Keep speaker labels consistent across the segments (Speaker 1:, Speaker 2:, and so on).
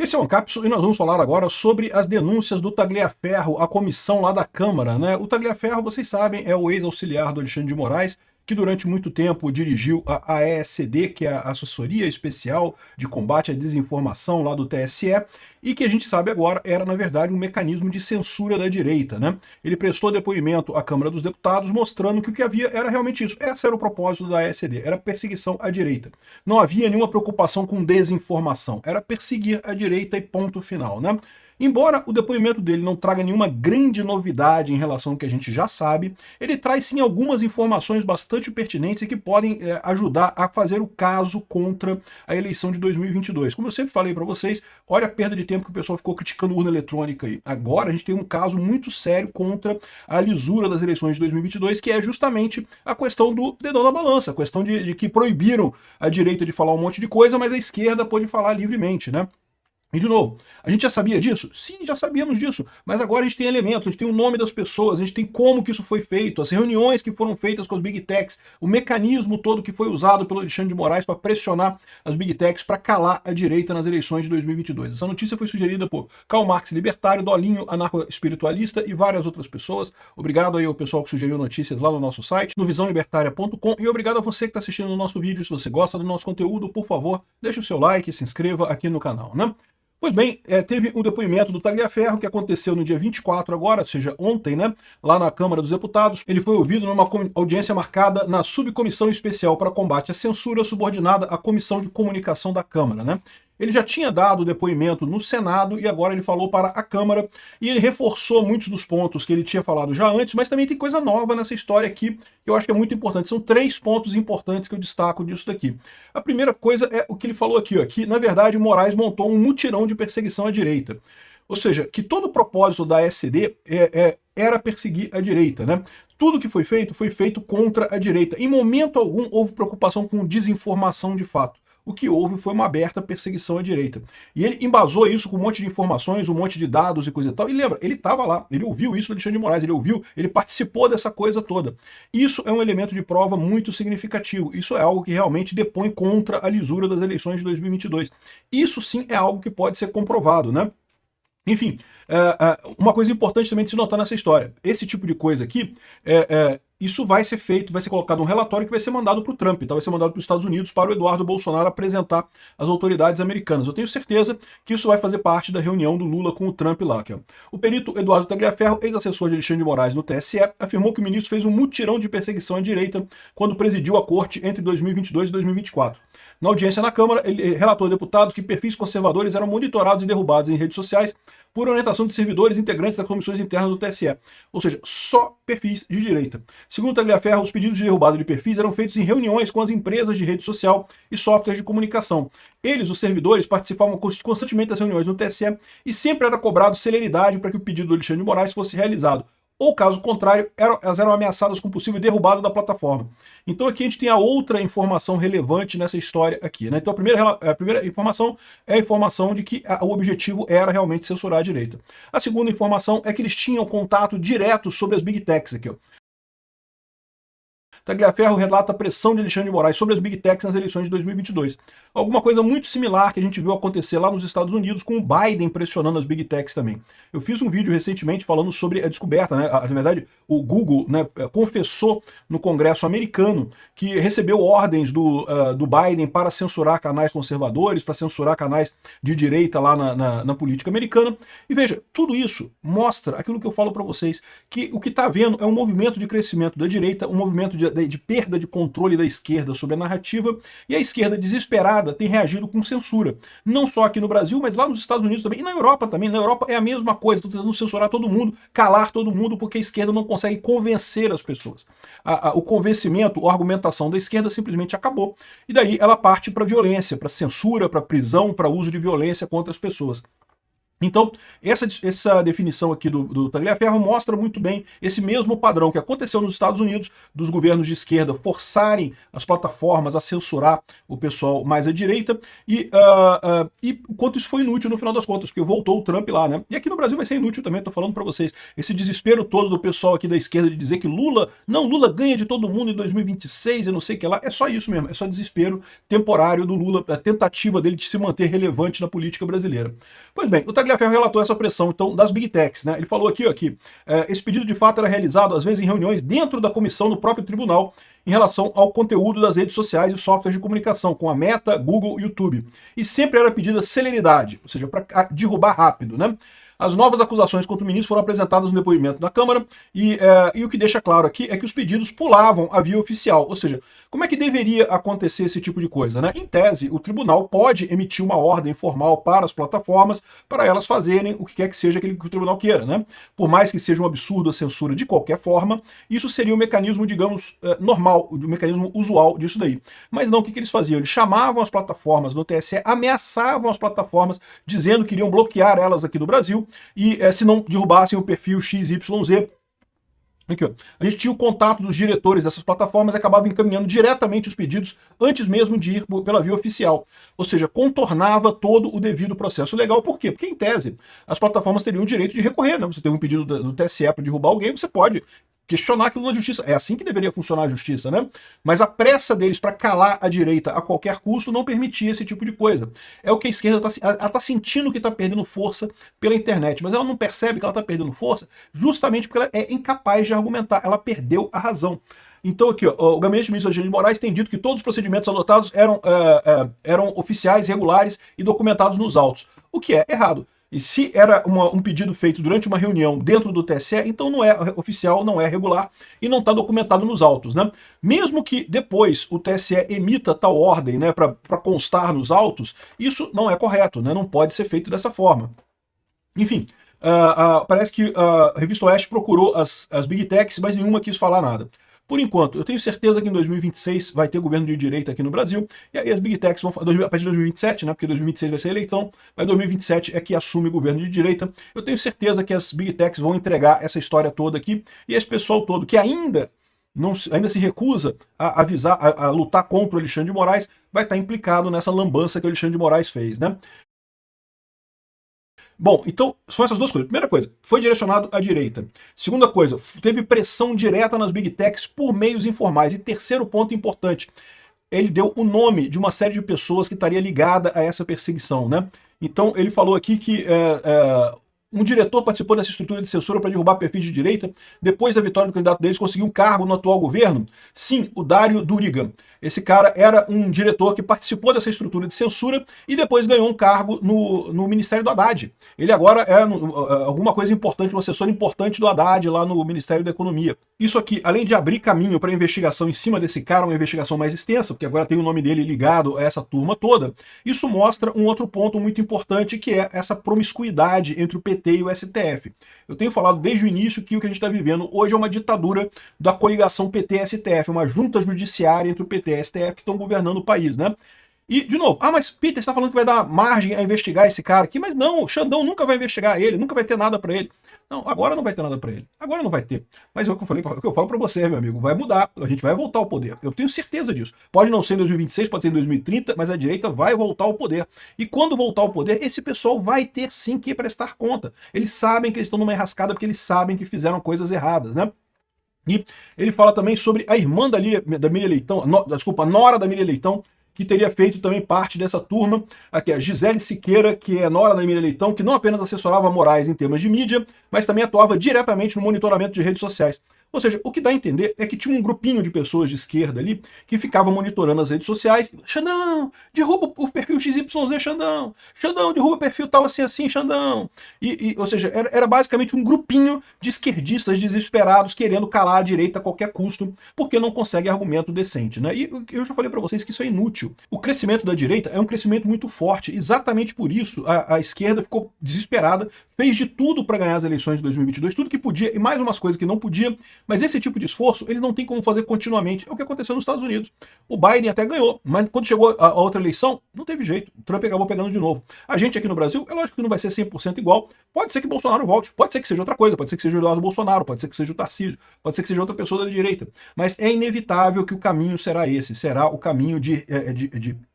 Speaker 1: Esse é o Ancapso e nós vamos falar agora sobre as denúncias do Tagliaferro, a comissão lá da Câmara, né? O Tagliaferro, vocês sabem, é o ex-auxiliar do Alexandre de Moraes, que durante muito tempo dirigiu a AECD, que é a Assessoria Especial de Combate à Desinformação lá do TSE, e que a gente sabe agora era, na verdade, um mecanismo de censura da direita, né? Ele prestou depoimento à Câmara dos Deputados mostrando que o que havia era realmente isso. Esse era o propósito da AECD, era perseguição à direita. Não havia nenhuma preocupação com desinformação, era perseguir a direita e ponto final, né? Embora o depoimento dele não traga nenhuma grande novidade em relação ao que a gente já sabe, ele traz sim algumas informações bastante pertinentes e que podem ajudar a fazer o caso contra a eleição de 2022. Como eu sempre falei para vocês, olha a perda de tempo que o pessoal ficou criticando urna eletrônica aí. Agora a gente tem um caso muito sério contra a lisura das eleições de 2022, que é justamente a questão do dedão na balança, a questão de que proibiram a direita de falar um monte de coisa, mas a esquerda pôde falar livremente, né? E de novo, a gente já sabia disso? Sim, já sabíamos disso, mas agora a gente tem elementos, a gente tem o nome das pessoas, a gente tem como que isso foi feito, as reuniões que foram feitas com as Big Techs, o mecanismo todo que foi usado pelo Alexandre de Moraes para pressionar as Big Techs para calar a direita nas eleições de 2022. Essa notícia foi sugerida por Karl Marx Libertário, Dolinho Anarco-Espiritualista e várias outras pessoas. Obrigado aí ao pessoal que sugeriu notícias lá no nosso site, no visãolibertaria.com, e obrigado a você que está assistindo o nosso vídeo. Se você gosta do nosso conteúdo, por favor, deixe o seu like e se inscreva aqui no canal, né? Pois bem, teve um depoimento do Tagliaferro que aconteceu no dia 24 agora, ou seja, ontem, né, lá na Câmara dos Deputados. Ele foi ouvido numa audiência marcada na Subcomissão Especial para Combate à Censura, subordinada à Comissão de Comunicação da Câmara, né? Ele já tinha dado depoimento no Senado e agora ele falou para a Câmara e ele reforçou muitos dos pontos que ele tinha falado já antes, mas também tem coisa nova nessa história aqui que eu acho que é muito importante. São 3 pontos importantes que eu destaco disso daqui. A primeira coisa é o que ele falou aqui, ó, que na verdade Moraes montou um mutirão de perseguição à direita. Ou seja, que todo o propósito da SD era perseguir a direita, né? Tudo que foi feito contra a direita. Em momento algum houve preocupação com desinformação de fato. O que houve foi uma aberta perseguição à direita. E ele embasou isso com um monte de informações, um monte de dados e coisa e tal. E lembra, ele estava lá, ele ouviu isso do Alexandre de Moraes, ele ouviu, ele participou dessa coisa toda. Isso é um elemento de prova muito significativo. Isso é algo que realmente depõe contra a lisura das eleições de 2022. Isso sim é algo que pode ser comprovado, né? Enfim, uma coisa importante também de se notar nessa história. Esse tipo de coisa aqui, isso vai ser feito, vai ser colocado um relatório que vai ser mandado para o Trump, tá? Vai ser mandado para os Estados Unidos, para o Eduardo Bolsonaro apresentar às autoridades americanas. Eu tenho certeza que isso vai fazer parte da reunião do Lula com o Trump lá. Aqui, ó. O perito Eduardo Tagliaferro, ex-assessor de Alexandre de Moraes no TSE, afirmou que o ministro fez um mutirão de perseguição à direita quando presidiu a corte entre 2022 e 2024. Na audiência na Câmara, ele relatou a deputados que perfis conservadores eram monitorados e derrubados em redes sociais por orientação de servidores integrantes das comissões internas do TSE. Ou seja, só perfis de direita. Segundo Tagliaferro, os pedidos de derrubada de perfis eram feitos em reuniões com as empresas de rede social e softwares de comunicação. Eles, os servidores, participavam constantemente das reuniões no TSE e sempre era cobrado celeridade para que o pedido do Alexandre de Moraes fosse realizado. Ou, caso contrário, elas eram ameaçadas com possível derrubada da plataforma. Então aqui a gente tem a outra informação relevante nessa história aqui, né? Então a primeira informação é a informação de que o objetivo era realmente censurar a direita. A segunda informação é que eles tinham contato direto sobre as Big Techs aqui, ó. Tagliaferro relata a pressão de Alexandre de Moraes sobre as Big Techs nas eleições de 2022. Alguma coisa muito similar que a gente viu acontecer lá nos Estados Unidos com o Biden pressionando as Big Techs também. Eu fiz um vídeo recentemente falando sobre a descoberta, né? Na verdade, o Google, né, confessou no Congresso americano que recebeu ordens do Biden para censurar canais conservadores, para censurar canais de direita lá na política americana. E veja, tudo isso mostra aquilo que eu falo para vocês, que o que está havendo é um movimento de crescimento da direita, um movimento de perda de controle da esquerda sobre a narrativa, e a esquerda desesperada tem reagido com censura. Não só aqui no Brasil, mas lá nos Estados Unidos também, e na Europa também. Na Europa é a mesma coisa, estão tentando censurar todo mundo, calar todo mundo, porque a esquerda não consegue convencer as pessoas. O convencimento, a argumentação da esquerda simplesmente acabou, e daí ela parte para violência, para censura, para prisão, para uso de violência contra as pessoas. Então, essa definição aqui do Tagliaferro mostra muito bem esse mesmo padrão que aconteceu nos Estados Unidos, dos governos de esquerda forçarem as plataformas a censurar o pessoal mais à direita, e o quanto isso foi inútil no final das contas, porque voltou o Trump lá, né? E aqui no Brasil vai ser inútil também, tô falando para vocês. Esse desespero todo do pessoal aqui da esquerda de dizer que Lula ganha de todo mundo em 2026 e não sei o que lá, é só isso mesmo, é só desespero temporário do Lula, a tentativa dele de se manter relevante na política brasileira. Pois bem, o Tagliaferro relatou essa pressão, então, das Big Techs, né? Ele falou aqui, esse pedido de fato era realizado, às vezes, em reuniões dentro da comissão no próprio tribunal, em relação ao conteúdo das redes sociais e softwares de comunicação, com a Meta, Google e YouTube. E sempre era pedida celeridade, ou seja, para derrubar rápido, né? As novas acusações contra o ministro foram apresentadas no depoimento da Câmara e o que deixa claro aqui é que os pedidos pulavam a via oficial, ou seja, como é que deveria acontecer esse tipo de coisa, né? Em tese, o tribunal pode emitir uma ordem formal para as plataformas para elas fazerem o que quer que seja que o tribunal queira, né? Por mais que seja um absurdo a censura de qualquer forma, isso seria um mecanismo, digamos, normal, um mecanismo usual disso daí. Mas não, o que eles faziam? Eles chamavam as plataformas no TSE, ameaçavam as plataformas, dizendo que iriam bloquear elas aqui do Brasil, e se não derrubassem o perfil XYZ. Aqui, ó. A gente tinha o contato dos diretores dessas plataformas e acabava encaminhando diretamente os pedidos antes mesmo de ir pela via oficial. Ou seja, contornava todo o devido processo legal. Por quê? Porque, em tese, as plataformas teriam o direito de recorrer, né? Você tem um pedido do TSE para derrubar alguém, você pode questionar aquilo na justiça. É assim que deveria funcionar a justiça, né? Mas a pressa deles para calar a direita a qualquer custo não permitia esse tipo de coisa. É o que a esquerda está sentindo que está perdendo força pela internet, mas ela não percebe que ela está perdendo força justamente porque ela é incapaz de argumentar. Ela perdeu a razão. Então aqui, ó, o gabinete do ministro Alexandre de Moraes tem dito que todos os procedimentos adotados eram oficiais, regulares e documentados nos autos, o que é errado. E se era um pedido feito durante uma reunião dentro do TSE, então não é oficial, não é regular e não está documentado nos autos, né? Mesmo que depois o TSE emita tal ordem, né, para constar nos autos, isso não é correto, né? Não pode ser feito dessa forma. Enfim, parece que a Revista Oeste procurou as Big Techs, mas nenhuma quis falar nada. Por enquanto, eu tenho certeza que em 2026 vai ter governo de direita aqui no Brasil, e aí as Big Techs vão, a partir de 2027, né, porque 2026 vai ser eleição, mas 2027 é que assume governo de direita. Eu tenho certeza que as Big Techs vão entregar essa história toda aqui, e esse pessoal todo que ainda se recusa a lutar contra o Alexandre de Moraes, vai estar implicado nessa lambança que o Alexandre de Moraes fez, né? Bom, então, são essas duas coisas. Primeira coisa, foi direcionado à direita. Segunda coisa, teve pressão direta nas Big Techs por meios informais. E terceiro ponto importante, ele deu o nome de uma série de pessoas que estaria ligada a essa perseguição, né? Então, ele falou aqui que um diretor participou dessa estrutura de censura para derrubar perfis de direita. Depois da vitória do candidato deles, conseguiu um cargo no atual governo? Sim, o Dário Duriga. Esse cara era um diretor que participou dessa estrutura de censura e depois ganhou um cargo no Ministério do Haddad. Ele agora é alguma coisa importante, um assessor importante do Haddad lá no Ministério da Economia. Isso aqui, além de abrir caminho para a investigação em cima desse cara, uma investigação mais extensa, porque agora tem o nome dele ligado a essa turma toda, isso mostra um outro ponto muito importante, que é essa promiscuidade entre o PT e o STF. Eu tenho falado desde o início que o que a gente está vivendo hoje é uma ditadura da coligação PT-STF, uma junta judiciária entre o PT e o STF que estão governando o país, né? E, de novo, mas Peter, você está falando que vai dar margem a investigar esse cara aqui, mas não, o Xandão nunca vai investigar ele, nunca vai ter nada para ele. Não, agora não vai ter nada para ele. Agora não vai ter. Mas é o que eu falei, o que eu falo para você, meu amigo, vai mudar. A gente vai voltar ao poder. Eu tenho certeza disso. Pode não ser em 2026, pode ser em 2030, mas a direita vai voltar ao poder. E quando voltar ao poder, esse pessoal vai ter sim que prestar conta. Eles sabem que eles estão numa enrascada porque eles sabem que fizeram coisas erradas, né? E ele fala também sobre a irmã da Miriam Leitão, a nora da Miriam Leitão, que teria feito também parte dessa turma. Aqui a Gisele Siqueira, que é nora da Miriam Leitão, que não apenas assessorava Moraes em temas de mídia, mas também atuava diretamente no monitoramento de redes sociais. Ou seja, o que dá a entender é que tinha um grupinho de pessoas de esquerda ali que ficavam monitorando as redes sociais. Xandão, derruba o perfil XYZ, Xandão. Xandão, derruba o perfil tal assim, Xandão. Ou seja, era basicamente um grupinho de esquerdistas desesperados querendo calar a direita a qualquer custo, porque não consegue argumento decente, né? E eu já falei para vocês que isso é inútil. O crescimento da direita é um crescimento muito forte. Exatamente por isso a esquerda ficou desesperada, fez de tudo para ganhar as eleições de 2022, tudo que podia e mais umas coisas que não podia, mas esse tipo de esforço ele não tem como fazer continuamente. É o que aconteceu nos Estados Unidos. O Biden até ganhou, mas quando chegou a outra eleição, não teve jeito. O Trump acabou pegando de novo. A gente aqui no Brasil, é lógico que não vai ser 100% igual. Pode ser que Bolsonaro volte, pode ser que seja outra coisa, pode ser que seja o Eduardo Bolsonaro, pode ser que seja o Tarcísio, pode ser que seja outra pessoa da direita. Mas é inevitável que o caminho será esse, será o caminho de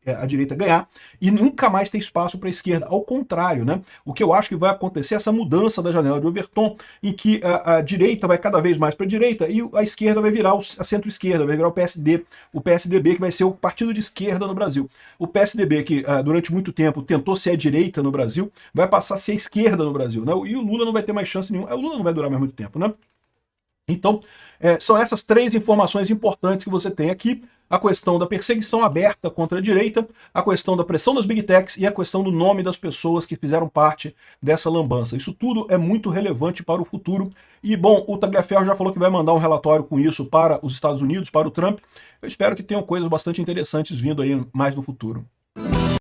Speaker 1: a direita ganhar e nunca mais ter espaço para a esquerda. Ao contrário, né? O que eu acho que vai acontecer é essa mudança da janela de Overton, em que a direita vai cada vez mais para a direita e a esquerda vai virar a centro-esquerda, vai virar o PSD, o PSDB, que vai ser o partido de esquerda no Brasil. O PSDB, que durante muito tempo tentou ser a direita no Brasil, vai passar a ser a esquerda no Brasil, né? E o Lula não vai ter mais chance nenhuma. O Lula não vai durar mais muito tempo, né? Então, são essas três informações importantes que você tem aqui: a questão da perseguição aberta contra a direita, a questão da pressão das big techs e a questão do nome das pessoas que fizeram parte dessa lambança. Isso tudo é muito relevante para o futuro. E, bom, o Tagliaferro já falou que vai mandar um relatório com isso para os Estados Unidos, para o Trump. Eu espero que tenham coisas bastante interessantes vindo aí mais no futuro.